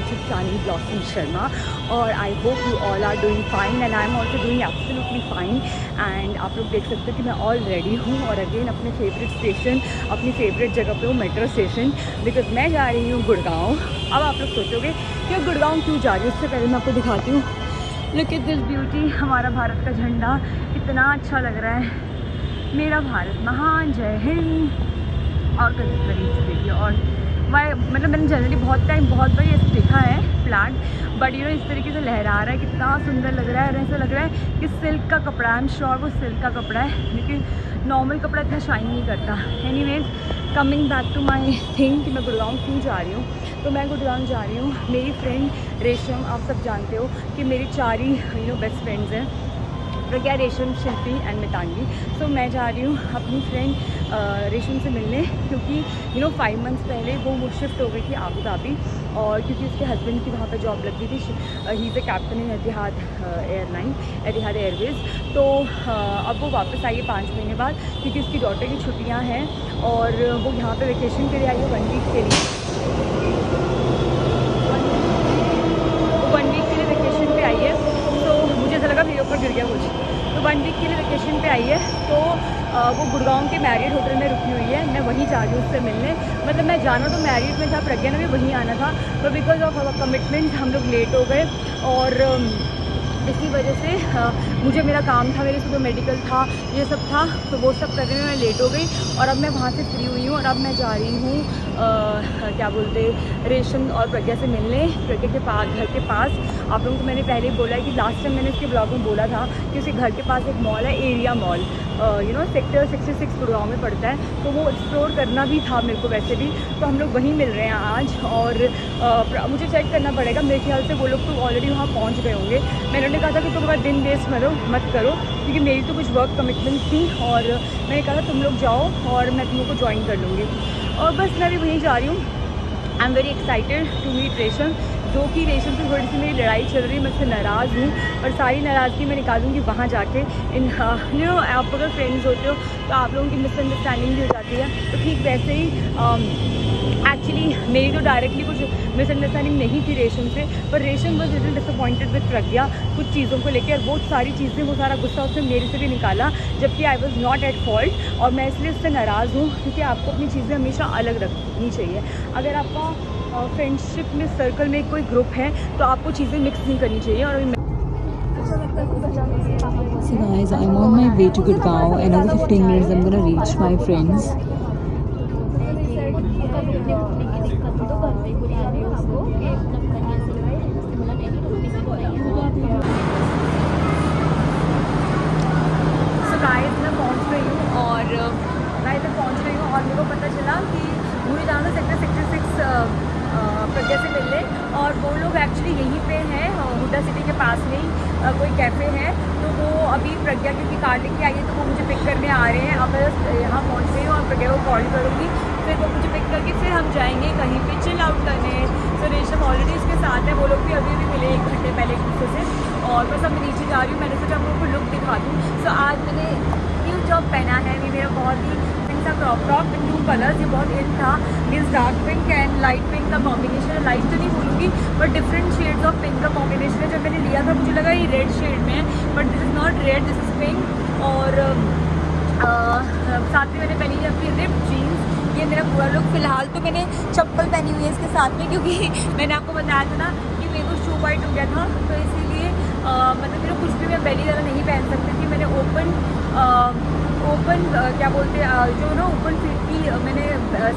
YouTube channel Blossom Sharma, और I hope you all are doing fine and I am also doing absolutely fine. And आप लोग देख सकते हो कि मैं ऑल रेडी हूँ और अगेन अपने फेवरेट स्टेशन, अपनी फेवरेट जगह पे हूँ, मेट्रो स्टेशन, बिकॉज मैं जा रही हूँ गुड़गांव। अब आप लोग सोचोगे कि गुड़गांव क्यों जा रही हूँ, उससे पहले मैं आपको दिखाती हूँ। लुक एट दिस ब्यूटी, हमारा भारत का झंडा कितना अच्छा लग रहा है। मेरा भारत महान, जय हिंद। और करीब देखिए, और मतलब मैंने जनरली बहुत बार ये देखा है फ्लैग, बट यू नो इस तरीके से लहरा रहा है, कितना सुंदर लग रहा है। और ऐसा लग रहा है कि सिल्क का कपड़ा है, आई एम श्योर वो सिल्क का कपड़ा है, लेकिन नॉर्मल कपड़ा इतना शाइन नहीं करता। Anyways, coming back to my thing कि मैं गुड़गांव क्यों जा रही हूँ। तो मैं गुड़गांव जा रही हूँ, मेरी फ्रेंड रेशम, आप सब जानते हो कि मेरी 4 ही बेस्ट फ्रेंड्स हैं, प्रज्ञा, रेशम, शिल्पी एंड मितांगी। सो मैं जा रही हूँ अपनी फ्रेंड रेशम से मिलने, क्योंकि 5 मंथ्स पहले वो शिफ्ट हो गई थी आबू धाबी, और क्योंकि उसके हस्बैंड की वहाँ पर जॉब लग गई थी। He is a captain in Etihad airline, Etihad Airways. तो अब वो वापस आई है 5 महीने बाद, क्योंकि उसकी डॉटर की छुट्टियाँ हैं और वो यहाँ पर वेकेशन के लिए आई है 1 वीक के लिए। 1 वीक के लिए वेकेशन पे आई है, तो मुझे ऐसा लगा मेरे ऊपर गिर गया कुछ। तो 1 वीक के लिए वेकेशन पे आई है, तो वो गुड़गांव के मैरिड होटल में रुकी हुई है। मैं वहीं जा रही हूँ उससे मिलने। मतलब मैं जाना तो मैरिड में था, प्रज्ञा ने भी वहीं आना था, तो बिकॉज ऑफ अवर कमिटमेंट हम लोग लेट हो गए, और इसी वजह से मुझे मेरा काम था, मेरे सुबह मेडिकल था, ये सब था, तो वो सब करने में मैं लेट हो गई। और अब मैं वहाँ से फ्री हुई हूँ और अब मैं जा रही हूँ क्या बोलते रेशम और प्रज्ञा से मिलने, प्रज्ञा के पास, घर के पास। आप लोगों को मैंने पहले बोला है कि लास्ट टाइम मैंने इसके ब्लॉग में बोला था कि उसके घर के पास एक मॉल है, एरिया मॉल, सेक्टर 66 गुड़गांव में पड़ता है, तो वो एक्सप्लोर करना भी था मेरे को वैसे भी। तो हम लोग वहीं मिल रहे हैं आज, और मुझे चेक करना पड़ेगा, मेरे ख्याल से वो लोग तो ऑलरेडी वहाँ पहुँच गए होंगे। मैंने कहा था कि तुम दिन वेस्ट मत करो, क्योंकि मेरी तो कुछ वर्क कमिटमेंट थी, और मैंने कहा था तुम लोग जाओ और मैं तुम लोग को ज्वाइन कर लूँगी। और बस मैं भी वहीं जा रही हूँ। I am very excited to meet Resham, जो कि रेशम से थोड़ी सी मेरी लड़ाई चल रही है, मैं उससे नाराज़ हूँ, और सारी नाराज़गी मैं निकालूंगी वहाँ जाके। आप अगर फ्रेंड्स होते हो तो आप लोगों की मिसअंडरस्टैंडिंग भी हो जाती है, तो ठीक वैसे ही एक्चुअली मेरी तो डायरेक्टली कुछ मिसअंडरस्टैंडिंग नहीं थी रेशम से, पर रेशम वॉज लिटिल डिसअपॉइंटेड विद प्रज्ञा कुछ चीज़ों को लेकर, और वो सारी चीज़ें, वो सारा गुस्सा उसने मेरे से भी निकाला, जबकि I was not at fault. और मैं इसलिए उससे नाराज़ हूँ, क्योंकि आपको अपनी चीज़ें हमेशा अलग रखनी चाहिए। अगर आपका फ्रेंडशिप में सर्कल में कोई ग्रुप है तो आपको चीज़ें मिक्स नहीं करनी चाहिए। और So guys, I'm on my way to Gurgaon. In another 15 minutes I'm gonna reach my friends. So guys, मैं पहुंच गई हूँ, और मेरे को पता चला कि मुझे जाना सेक्टर 66 प्रज्ञा से मिलने, और वो लोग एक्चुअली यहीं पे हैं, हुड्डा सिटी के पास में ही कोई कैफ़े है। तो वो अभी प्रज्ञा क्योंकि कार लेके आई है, तो वो मुझे पिक करने आ रहे हैं। अब मैं यहाँ पहुँच गई हूँ और प्रज्ञा को कॉल करूँगी, फिर वो मुझे पिक करके फिर हम जाएंगे कहीं पे चिल आउट करने। तो रेशम ऑलरेडी इसके साथ है, वो लोग भी अभी मिले 1 घंटे पहले एक दूसरे से, और बस अब नीचे जा रही हूँ। मैंने सोचा आप लोगों को लुक दिखा दूँ। सो आज मैंने न्यू टॉप पहना है, ये मेरा बहुत ही क्रॉप टॉप इन 2 कलर्स, ये बहुत इन था। इस dark pink and light pink का कॉम्बिनेशन है, लाइट तो नहीं बोलूँगी but different shades of pink का कॉम्बिनेशन है। जब मैंने लिया था मुझे लगा ये रेड शेड में है, but this is not red, this is pink. और साथ में मैंने पहनी है अपनी रिप जीन्स। ये मेरा पूरा लुक। फिलहाल तो मैंने चप्पल पहनी हुई है इसके साथ में, क्योंकि मैंने आपको बताया था ना कि मेरे को शू वाइट हो गया था, तो इसीलिए मतलब मेरे कुछ भी मैं बेली ज़्यादा नहीं पहन सकती थी। मैंने ओपन क्या बोलते जो ना ओपन फीट की मैंने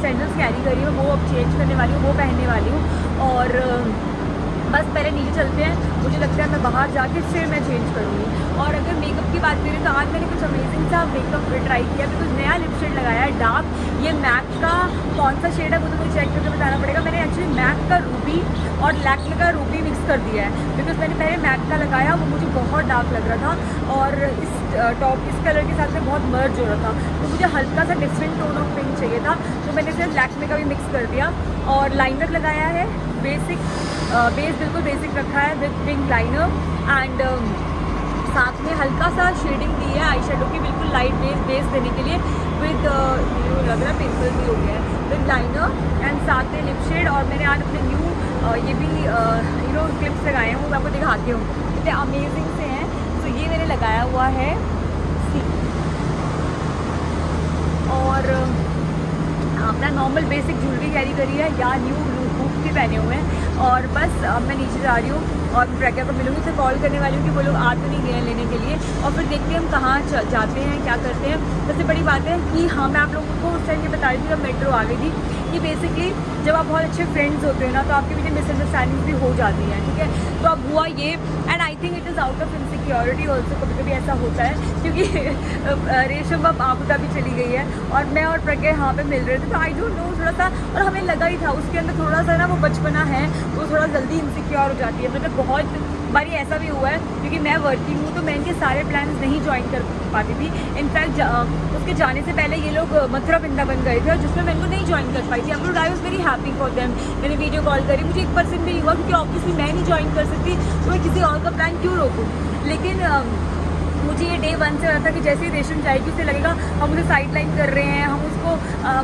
सैंडल्स कैरी करी है, वो अब चेंज करने वाली हूँ, वो पहनने वाली हूँ। और बस पहले नीचे चलते हैं, मुझे लगता है मैं बाहर जाके फिर मैं चेंज करूँगी। और अगर मेकअप की बात करें तो आज मैंने कुछ अमेजिंग सा मेकअप ट्राई किया, बिकॉज नया लिप शेड लगाया है डार्क। ये मैक का कौन सा शेड है वो तो मुझे चेक करके बताना पड़ेगा। मैंने एक्चुअली मैक का रूबी और लैक्मे का रूबी मिक्स कर दिया है, बिकॉज मैंने पहले मैक का लगाया, वो मुझे बहुत डार्क लग रहा था और इस टॉप इस कलर के साथ में बहुत मर्ज हो रहा था, तो मुझे हल्का सा डिफरेंट टोन ऑफ पिंक चाहिए था, तो मैंने फिर लैक्मे का भी मिक्स कर दिया। और लाइनर लगाया है, बेस बिल्कुल बेसिक रखा है विद पिंक लाइनर, एंड साथ में हल्का सा शेडिंग दी है आई शेडो की, बिल्कुल लाइट बेस देने के लिए, विद लग रहा है पिंपल भी हो गया है, विद लाइनर एंड साथ में लिप शेड। और मैंने आज अपने न्यू ये भी क्लिप्स लगाए हैं, वो मैं आपको दिखाती हूँ, कितने अमेजिंग से हैं। तो ये मैंने लगाया हुआ है और अपना नॉर्मल बेसिक ज्वेलरी कैरी करी है या न्यू बूट भी पहने हुए हैं। और बस अब मैं नीचे जा रही हूँ और प्रज्ञा को मिलूँगी, उसे कॉल करने वाली हूँ कि वो लोग आ तो नहीं गए हैं लेने के लिए, और फिर देखते हैं हम कहाँ जाते हैं, क्या करते हैं। सबसे बड़ी बात है कि हाँ, मैं आप लोगों को उस टाइम ये बता रही थी जब मेट्रो आ गई थी कि बेसिकली जब आप बहुत अच्छे फ्रेंड्स होते हैं ना तो आपके बीच मिसअंडरस्टैंडिंग भी हो जाती है, ठीक है। तो अब हुआ ये, and I think it is out of insecurity also, कभी कभी ऐसा होता है क्योंकि रेशम अब आबू धाबी चली गई है और मैं और प्रज्ञा यहाँ पे मिल रहे थे, तो आई डोंट नो थोड़ा सा, और हमें लगा ही था उसके अंदर थोड़ा सा ना वो बचपना है, वो थोड़ा जल्दी इनसिक्योर हो जाती है। मतलब बहुत बारी ऐसा भी हुआ है क्योंकि मैं वर्किंग हूँ तो मैं इनके सारे प्लान्स नहीं ज्वाइन कर पाती थी। इनफैक्ट उसके जाने से पहले ये लोग मथुरा वृंदावन गए थे और जिसमें मैं इनको नहीं ज्वाइन कर पाई थी। अब I was very happy for them, मैंने वीडियो कॉल करी, मुझे 1% भी नहीं हुआ क्योंकि ऑब्वियसली मैं नहीं ज्वाइन कर सकती तो मैं किसी और का प्लान क्यों रोकूँ। लेकिन मुझे ये डे 1 से हो रहा था कि जैसे ही रेशम जाएगी उसे लगेगा हम उसे साइड लाइन कर रहे हैं, हम उसको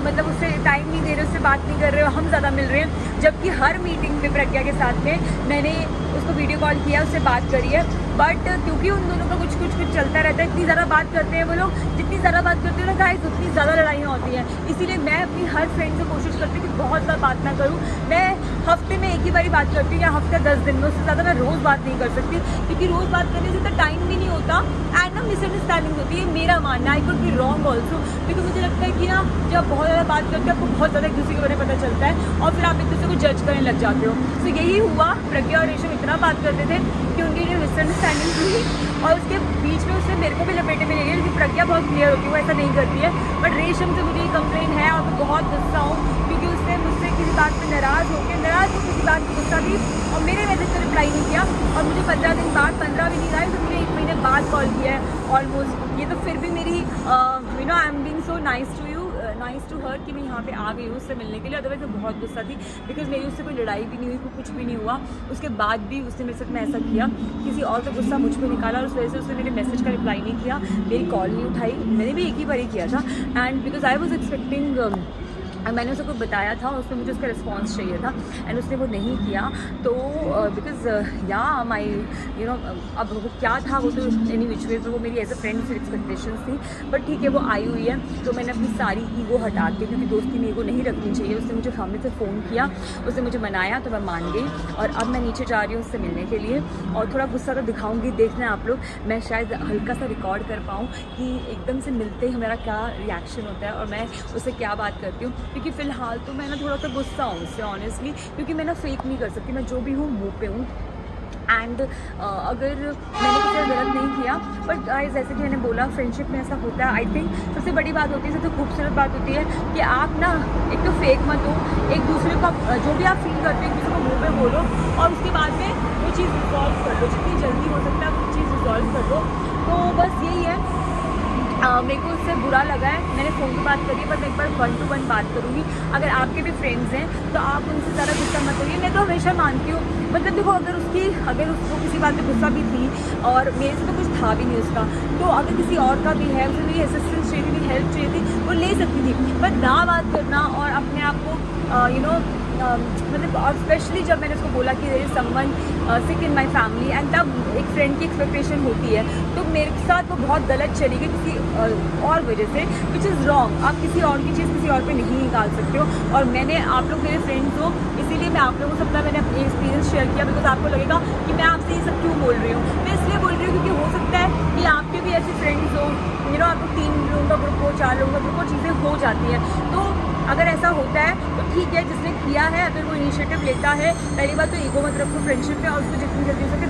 मतलब उससे टाइम नहीं दे रहे, उससे बात नहीं कर रहे, हम ज़्यादा मिल रहे हैं। जबकि हर मीटिंग में प्रज्ञा के साथ में मैंने उसको वीडियो कॉल किया, उससे बात करी है, बट क्योंकि उन दोनों का कुछ चलता रहता है, इतनी ज़्यादा बात करते हैं वो लोग, जितनी ज़्यादा बात करते हैं ना गाइस उतनी ज़्यादा लड़ाइयाँ होती हैं। इसीलिए मैं अपनी हर फ्रेंड से कोशिश करती हूँ कि बहुत ज़्यादा बात ना करूँ। मैं हफ्ते में एक ही बारी बात करती हूँ या हफ्ते 10 दिन में, उससे ज़्यादा मैं रोज़ बात नहीं कर सकती क्योंकि रोज़ बात करने से इतना टाइम भी नहीं होता एंड ना मिसअंडरस्टैंडिंग होती है, मेरा मानना। I could be wrong also, क्योंकि मुझे लगता है कि ना जब बहुत ज़्यादा बात करते हैं आपको बहुत ज़्यादा एक दूसरे के बारे में पता चलता है और फिर आप एक दूसरे को जज करने लग जाते हो। तो यही हुआ, प्रज्ञा और रेशम इतना बात करते थे कि उनकी जो मिसअंडरस्टैंडिंग हुई और उसके बीच में उसने मेरे को भी लपेटे में ले लिया क्योंकि प्रज्ञा बहुत क्लियर होती है, वो ऐसा नहीं करती है। बट रेशम से मुझे ये कंप्लेन है और मैं बहुत गुस्सा हूँ क्योंकि उसने मुझसे किसी बात पर नाराज़ होकर किसी बात पर गुस्सा दी और मेरे मैसेज पर रिप्लाई नहीं किया और मुझे 15 दिन बाद, 15 भी नहीं रहा है तो मुझे 1 महीने बाद कॉल किया है ऑलमोस्ट। ये तो फिर भी मेरी I am being so nice to you, nice to her कि मैं यहाँ पे आ गई हूँ उससे मिलने के लिए। अदरवाइज मैं बहुत गुस्सा थी बिकॉज मेरी उससे कोई लड़ाई भी नहीं हुई, कुछ भी नहीं हुआ। उसके बाद भी उसने मेरे साथ में ऐसा किया, किसी और का गुस्सा मुझ पर निकाला और उस वजह से उसने मेरे मैसेज का रिप्लाई नहीं किया, मेरी कॉल नहीं उठाई। मैंने भी एक ही बार ही किया था and because I was expecting, मैंने उसको कुछ बताया था, उसमें मुझे उसका रिस्पांस चाहिए था एंड उसने वो नहीं किया। तो बिकॉज या माई अब वो क्या था वो तो एनी विच वे, वो मेरी एज अ फ्रेंड फिर एक्सपेक्टेशंस थी। बट ठीक है, वो आई हुई है तो मैंने अपनी सारी ईगो हटा के, क्योंकि दोस्ती में ईगो नहीं रखनी चाहिए, उसने मुझे सामने से फ़ोन किया, उसने मुझे मनाया तो मैं मान गई और अब मैं नीचे जा रही हूँ उससे मिलने के लिए। और थोड़ा गुस्सा तो दिखाऊंगी, देखना आप लोग, मैं शायद हल्का सा रिकॉर्ड कर पाऊँ कि एकदम से मिलते ही हमारा क्या रिएक्शन होता है और मैं उससे क्या बात करती हूँ। क्योंकि फ़िलहाल तो मैं ना थोड़ा सा गुस्सा हूँ उससे ऑनेस्टली, क्योंकि मैं ना फेक नहीं कर सकती, मैं जो भी हूँ मुँह पे हूँ। एंड अगर मैंने कुछ गलत नहीं किया, बट जैसे कि मैंने बोला फ्रेंडशिप में ऐसा होता है। आई थिंक सबसे बड़ी बात होती है, सबसे खूबसूरत बात होती है कि आप ना एक तो फेक मत हो, एक दूसरे को जो भी आप फील करते हो एक दूसरे को मुँह पे बोलो और उसके बाद में वो चीज़ रिजॉल्व कर लो, जितनी जल्दी हो सकता है वो चीज़ रिजॉल्व कर लो। तो बस यही है, मेरे को उससे बुरा लगा है, मैंने फ़ोन पर बात करी है, बट एक बार 1 to 1 बात करूँगी। अगर आपके भी फ्रेंड्स हैं तो आप उनसे ज़्यादा गुस्सा मत करिए। मैं तो हमेशा मानती हूँ, मतलब देखो अगर उसको किसी बात पे गुस्सा भी थी और मेरे से तो कुछ था भी नहीं उसका, तो अगर किसी और का भी है, उसे मेरी असिस्टेंस चाहिए थी, हेल्प चाहिए थी, वो ले सकती थी। बट ना बात करना और अपने आप को मतलब, और स्पेशली जब मैंने उसको बोला कि there is someone sick in my family and तब एक फ्रेंड की एक्सपेक्टेशन होती है, तो मेरे साथ वो बहुत गलत चली गई किसी और वजह से, विच इज़ रॉन्ग। आप किसी और की चीज़ किसी और पे नहीं निकाल सकते हो। और मैंने, आप लोग मेरे फ्रेंड्स हो, इसीलिए मैं आप लोगों से अपना मैंने अपनी एक्सपीरियंस शेयर किया, बिकॉज आपको लगेगा कि मैं आपसे ये सब क्यों बोल रही हूँ। मैं इसलिए बोल रही हूँ क्योंकि हो सकता है कि आपके भी ऐसे फ्रेंड्स हो, आपको 3 लोगों का ग्रुप हो, 4 लोगों का ग्रुप हो, चीज़ें हो जाती हैं। तो अगर ऐसा होता है तो ठीक है, जिसने किया है अगर वो इनिशिएटिव लेता है, पहली बात तो ईगो मत रखो फ्रेंडशिप में और उसको जितनी जल्दी हो सके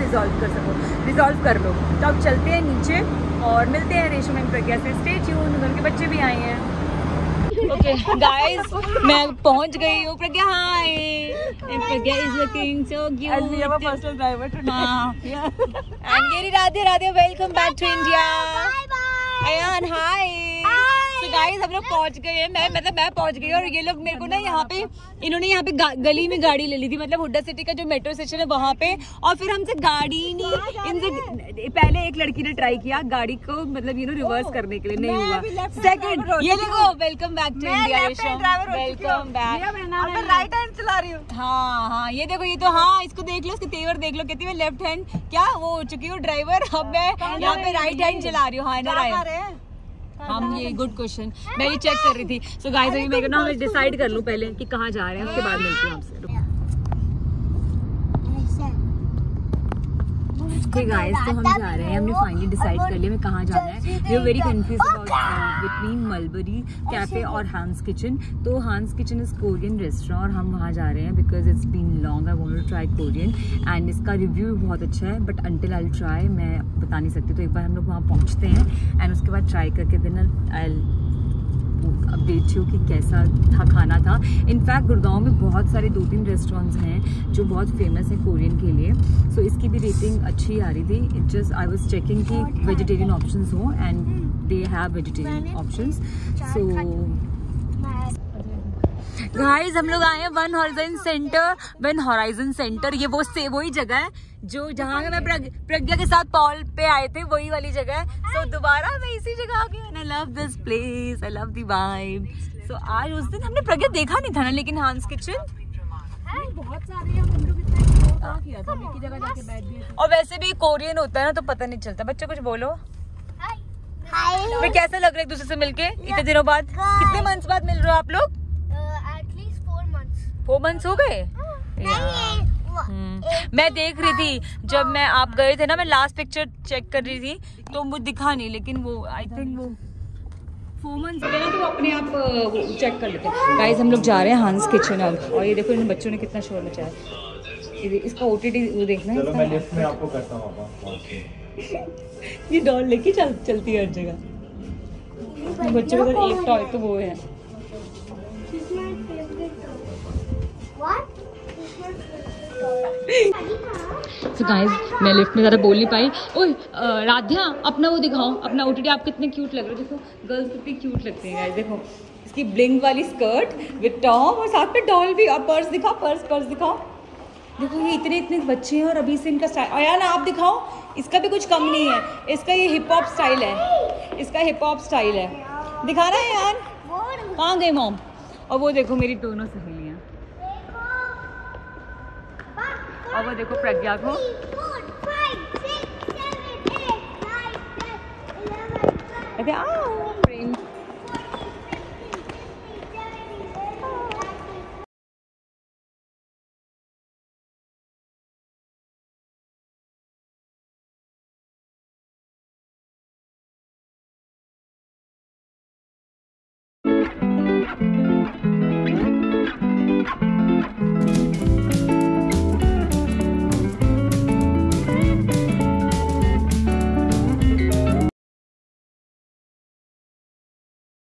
रिजॉल्व कर लो। तो अब चलते हैं नीचे और मिलते हैं रेशम एंड प्रज्ञा से। स्टे ट्यून, उनके बच्चे भी आए हैं। ओके गाइस, मैं पहुंच गई हूँ। Pragya hi, Pragya is looking so cute, personal driver today. हां, एंड ये Radhe welcome back to India. Ayan, hi. So So guys हम लोग पहुंच गए हैं, मैं पहुंच गई और ये लोग मेरे को ना यहाँ पे इन्होंने यहाँ पे गली में गाड़ी ले ली थी, मतलब हुड्डा सिटी का जो मेट्रो स्टेशन है वहाँ पे, और फिर हमसे गाड़ी नहीं, इनसे पहले एक लड़की ने ट्राई किया गाड़ी को मतलब रिवर्स करने के लिए, नहीं हुआ। सेकंड ये देखो, welcome back to India, welcome back. Right hand चला रही हूँ। हाँ ये देखो, ये तो हाँ इसको देख लो, इसके तेवर देख लो, कहती है लेफ्ट हैंड क्या वो हो चुकी हूँ ड्राइवर, अब मैं यहाँ पे राइट हैंड चला रही हूँ। हाँ ना हम ये गुड क्वेश्चन, मैं ये चेक कर रही थी। सो गाइस अभी मेरे को ना मैं डिसाइड कर लूँ पहले कि कहाँ जा रहे हैं, उसके बाद मिलती हूँ आपसे। ओके गाइस, तो हम जा रहे हैं, हमने फाइनली डिसाइड कर लिया हमें कहाँ जाना है। We are very confuse about between mulberry cafe और हांस किचन। तो Han's kitchen is Korean restaurant और हम वहाँ जा रहे हैं because it's been long, I want to try Korean and इसका रिव्यू भी बहुत अच्छा है, बट अंटिल आई ट्राई मैं बता नहीं सकती। तो एक बार हम लोग वहाँ पहुँचते हैं एंड उसके बाद ट्राई करके देन आई अपडेट यू कि कैसा था खाना था। इनफैक्ट गुड़गांव में बहुत सारे 2-3 रेस्टोरेंट्स हैं जो बहुत फेमस है कोरियन के लिए, सो इसकी भी रेटिंग अच्छी आ रही थी। It just I was checking कि वेजिटेरियन ऑप्शंस हो and they have vegetarian options. So guys हम लोग आए हैं वन हॉराइजन सेंटर। ये वो वही जगह है जो जहाँ मैं प्रज्ञा के साथ पॉल पे आए थे, वही वाली जगह है। सो दोबारा मैं इसी जगह आ गई and I love this place, I love the vibe. So आज उस दिन हमने प्रज्ञा देखा नहीं था ना, लेकिन हांस किचन बहुत सारे हैं, हम लोग इतना किया था, एक ही जगह जाके बैठ गए। और वैसे भी कोरियन होता है ना तो पता नहीं चलता। बच्चों कुछ बोलो, कैसा लग रहा है एक दूसरे से मिलके इतने दिनों बाद? कितने मंथ्स बाद मिल रहे हो आप लोग? 4 मंथ्स हो गए। मैं देख रही थी जब मैं आप गए थे ना, मैं लास्ट पिक्चर चेक कर रही थी तो मुझे दिखा नहीं, लेकिन वो आई थिंक वो 4 मंथ्स हो गए ना, तो अपने आप चेक कर लेते हैं। गाइस हम लोग जा रहे हैं हांस किचन अब, और ये देखो इन बच्चों ने कितना शोर मचाया। इसका OTD देखना है। मैं लिफ्ट में आपको करता हूँ। ये डॉल लेके चलती है हर जगह। बच्चों का एक टॉय तो वो है। So guys, मैं लिफ्ट में ज़्यादा बोल नहीं पाई। ओए राध्या अपना वो दिखाओ, अपना OTD। आप कितने क्यूट लग रहे हो, देखो गर्ल्स कितनी क्यूट लगती हैं। देखो इसकी ब्लिंग वाली स्कर्ट विद टॉप और साथ में डॉल भी। अब पर्स दिखाओ, पर्स दिखाओ। देखो ये इतने बच्चे हैं और अभी से इनका स्टाइल। और यार ना आप दिखाओ, इसका भी कुछ कम नहीं है। इसका ये हिप हॉप स्टाइल है, इसका हिप हॉप स्टाइल है। दिखा रहा है यार, कहाँ गई मॉम? और वो देखो मेरी दोनों सहेलियाँ, और वो देखो प्रज्ञा को। अरे आओ